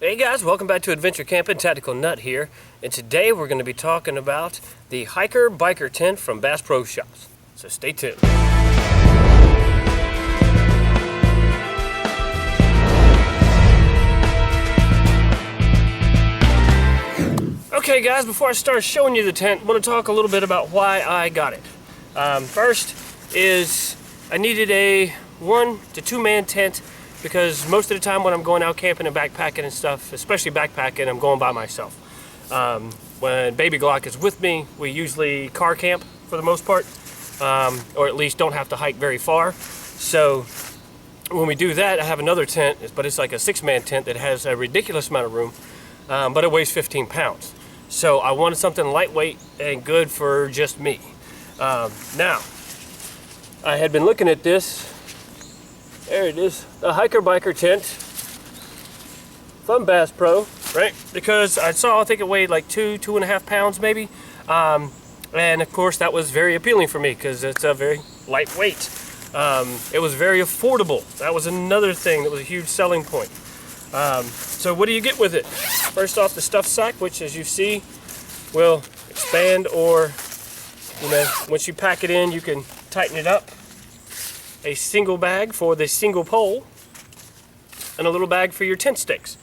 Hey guys, welcome back to Adventure Camping. Tactical Nut here, and today we're going to be talking about the Hiker Biker tent from Bass Pro Shops. So stay tuned. Okay guys, before I start showing you the tent, I want to talk a little bit about why I got it. First is I needed a 1 to 2 man tent, because most of the time when I'm going out camping and backpacking and stuff, especially backpacking, I'm going by myself. When Baby Glock is with me, we usually car camp for the most part, or at least don't have to hike very far. So when we do that, I have another tent, but it's like a 6-man tent that has a ridiculous amount of room, but it weighs 15 pounds. So I wanted something lightweight and good for just me. Now, I had been looking at this. There it is, the Hiker Biker tent from Bass Pro, right? Because I think it weighed like 2.5 pounds maybe. And of course that was very appealing for me because it's a very lightweight. It was very affordable. That was another thing that was a huge selling point. So what do you get with it? First off, the stuff sack, which as you see will expand, or once you pack it in, you can tighten it up. A single bag for the single pole, and a little bag for your tent stakes.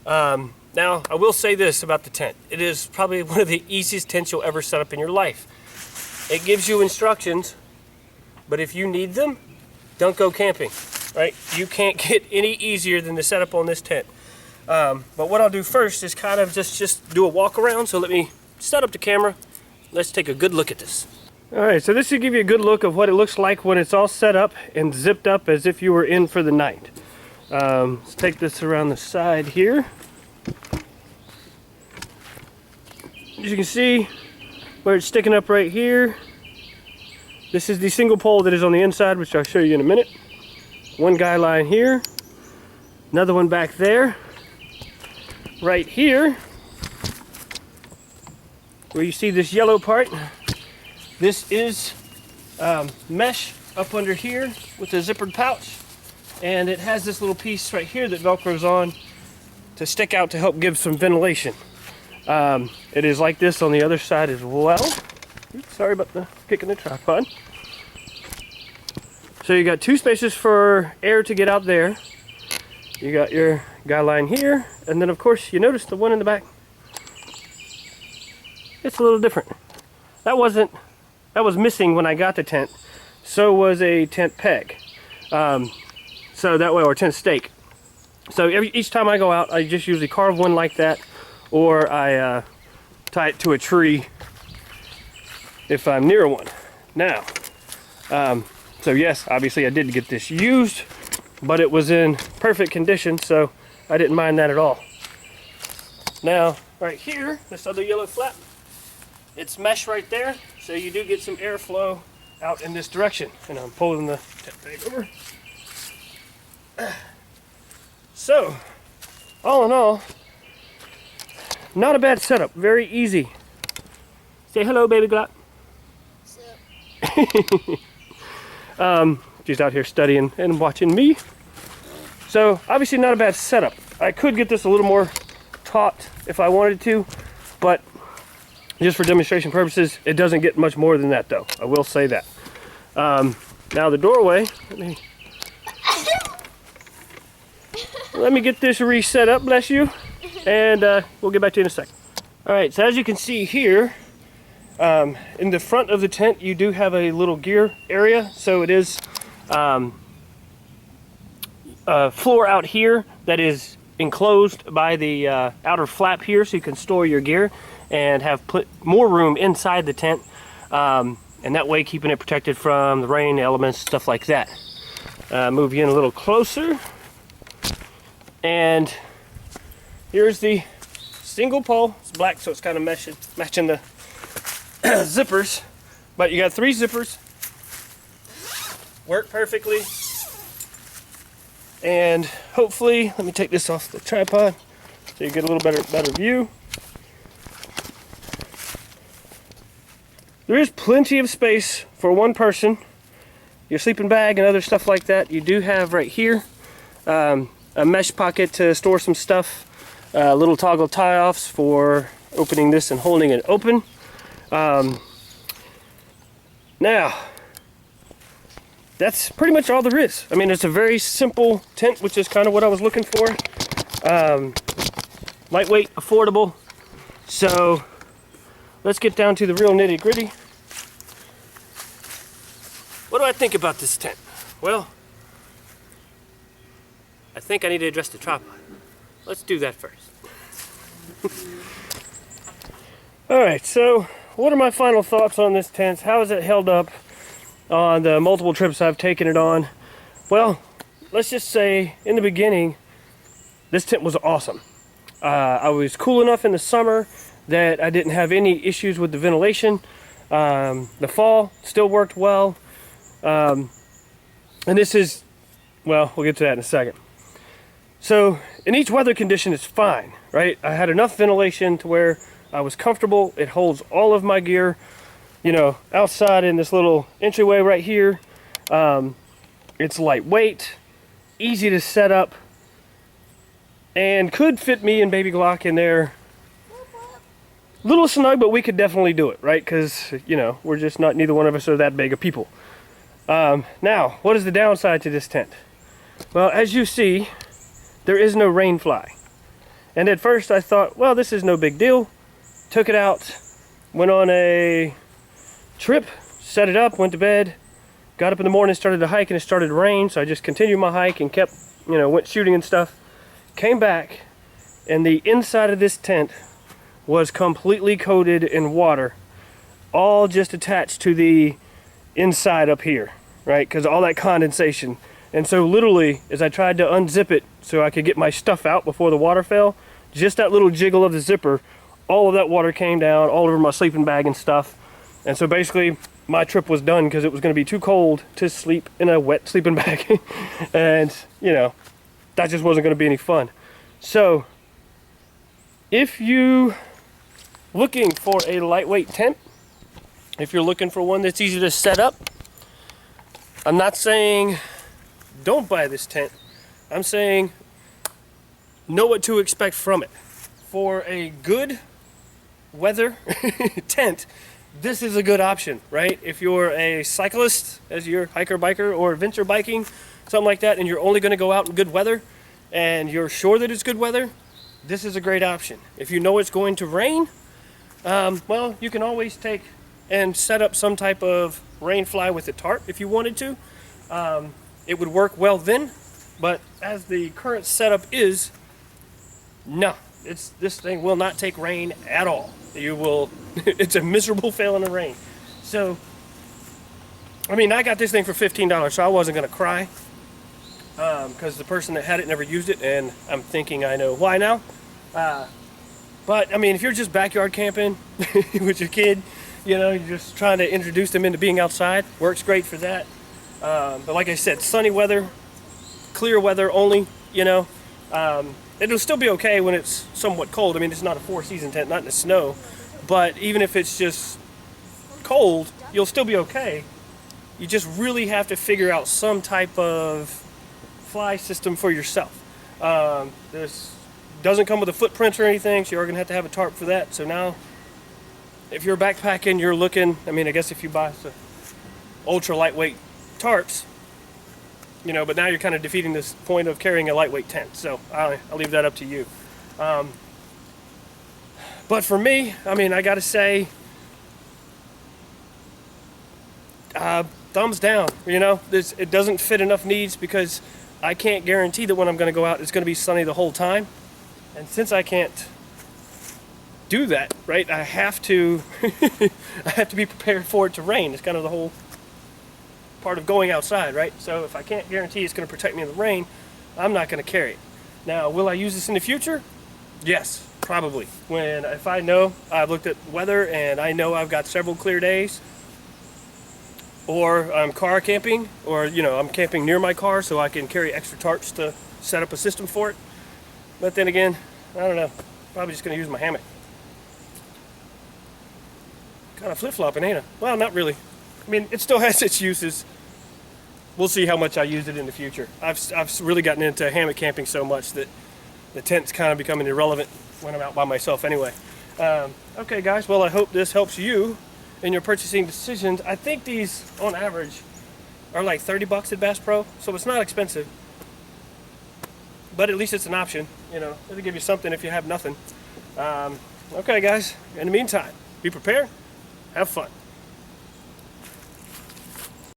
Now, I will say this about the tent. It is probably one of the easiest tents you'll ever set up in your life. It gives you instructions, but if you need them, don't go camping, right? You can't get any easier than the setup on this tent. But what I'll do first is kind of just do a walk around. So let me set up the camera. Let's take a good look at this. Alright, so this should give you a good look of what it looks like when it's all set up and zipped up as if you were in for the night. Let's take this around the side here. As you can see, where it's sticking up right here, this is the single pole that is on the inside, which I'll show you in a minute. One guy line here, another one back there. Right here, where you see this yellow part, this is mesh up under here with a zippered pouch, and it has this little piece right here that velcros on to stick out to help give some ventilation. It is like this on the other side as well. Oops, sorry about the kicking the tripod. So you got 2 spaces for air to get out there. You got your guy line here, and then of course you notice the one in the back. It's a little different. That was missing when I got the tent. So was a tent peg. So that way, or tent stake. So each time I go out, I just usually carve one like that, or I tie it to a tree if I'm near one. Now, so yes, obviously I did get this used, but it was in perfect condition, so I didn't mind that at all. Now, right here, this other yellow flap, it's mesh right there, so you do get some airflow out in this direction. And I'm pulling the tent bag over. So, all in all, not a bad setup. Very easy. Say hello, Baby Glock. She's out here studying and watching me. So, obviously not a bad setup. I could get this a little more taut if I wanted to, but just for demonstration purposes, it doesn't get much more than that though. I will say that. Now the doorway, let me get this reset up, bless you, and we'll get back to you in a second. Alright, so as you can see here, in the front of the tent you do have a little gear area. So it is a floor out here that is enclosed by the outer flap here, so you can store your gear and have put more room inside the tent, and that way keeping it protected from the rain, elements, stuff like that. Move you in a little closer, and here's the single pole. It's black, so it's kind of matching the zippers, but you got 3 zippers, work perfectly. And hopefully, let me take this off the tripod so you get a little better view. There is plenty of space for one person. Your sleeping bag and other stuff like that. You do have right here a mesh pocket to store some stuff. little toggle tie-offs for opening this and holding it open. Now, that's pretty much all there is. I mean, it's a very simple tent, which is kind of what I was looking for. Lightweight, affordable. So let's get down to the real nitty-gritty. What do I think about this tent? Well, I think I need to address the tripod. Let's do that first. Alright, so what are my final thoughts on this tent? How has it held up on the multiple trips I've taken it on? Well, let's just say in the beginning, this tent was awesome. I was cool enough in the summer that I didn't have any issues with the ventilation. The fall still worked well. And this is, well, we'll get to that in a second. So in each weather condition, it's fine, right? I had enough ventilation to where I was comfortable. It holds all of my gear, you know, outside in this little entryway right here. It's lightweight, easy to set up, and could fit me and baby Glock in there. Little snug, but we could definitely do it, right? Because, you know, we're just not, neither one of us are that big of people. Now, what is the downside to this tent? Well, as you see, there is no rain fly. And at first I thought, well, this is no big deal. Took it out, went on a trip, set it up, went to bed, got up in the morning, started to hike, and it started to rain. So I just continued my hike and kept, you know, went shooting and stuff. Came back, and the inside of this tent was completely coated in water, all just attached to the inside up here, right? Because all that condensation. And so literally, as I tried to unzip it so I could get my stuff out before the water fell, just that little jiggle of the zipper, all of that water came down all over my sleeping bag and stuff. And so basically, my trip was done because it was going to be too cold to sleep in a wet sleeping bag. And, you know, that just wasn't going to be any fun. So, if you looking for a lightweight tent, if you're looking for one that's easy to set up, I'm not saying don't buy this tent. I'm saying know what to expect from it. For a good weather tent, this is a good option, right? If you're a cyclist, as you're hiker, biker, or adventure biking, something like that, and you're only going to go out in good weather, and you're sure that it's good weather, this is a great option. If you know it's going to rain, well, you can always take and set up some type of rain fly with a tarp if you wanted to. It would work well then, but as the current setup is, no, this thing will not take rain at all. You will, it's a miserable fail in the rain. So, I mean, I got this thing for $15, so I wasn't going to cry, because the person that had it never used it, and I'm thinking I know why now. But, I mean, if you're just backyard camping with your kid, you know, you're just trying to introduce them into being outside, works great for that. But like I said, sunny weather, clear weather only, you know. It'll still be okay when it's somewhat cold. I mean, it's not a four-season tent, not in the snow. But even if it's just cold, you'll still be okay. You just really have to figure out some type of fly system for yourself. This doesn't come with a footprint or anything, so you're going to have a tarp for that. So now, if you're backpacking, you're looking, I mean, I guess if you buy some ultra lightweight tarps, you know, but now you're kind of defeating this point of carrying a lightweight tent. So I'll leave that up to you. But for me, I mean, I got to say, thumbs down. You know, it doesn't fit enough needs because I can't guarantee that when I'm going to go out, it's going to be sunny the whole time. And since I can't do that, right, I have to I have to be prepared for it to rain. It's kind of the whole part of going outside, right? So if I can't guarantee it's going to protect me in the rain, I'm not going to carry it. Now, will I use this in the future? Yes, probably. If I know I've looked at weather and I know I've got several clear days, or I'm car camping, or, you know, I'm camping near my car so I can carry extra tarps to set up a system for it. But then again, I don't know, probably just going to use my hammock. Kind of flip-flopping, ain't it? Well, not really. I mean, it still has its uses. We'll see how much I use it in the future. I've really gotten into hammock camping so much that the tent's kind of becoming irrelevant when I'm out by myself anyway. Okay guys, well I hope this helps you in your purchasing decisions. I think these on average are like 30 bucks at Bass Pro, so it's not expensive, but at least it's an option, you know. It'll give you something if you have nothing. Okay guys, in the meantime, be prepared, have fun.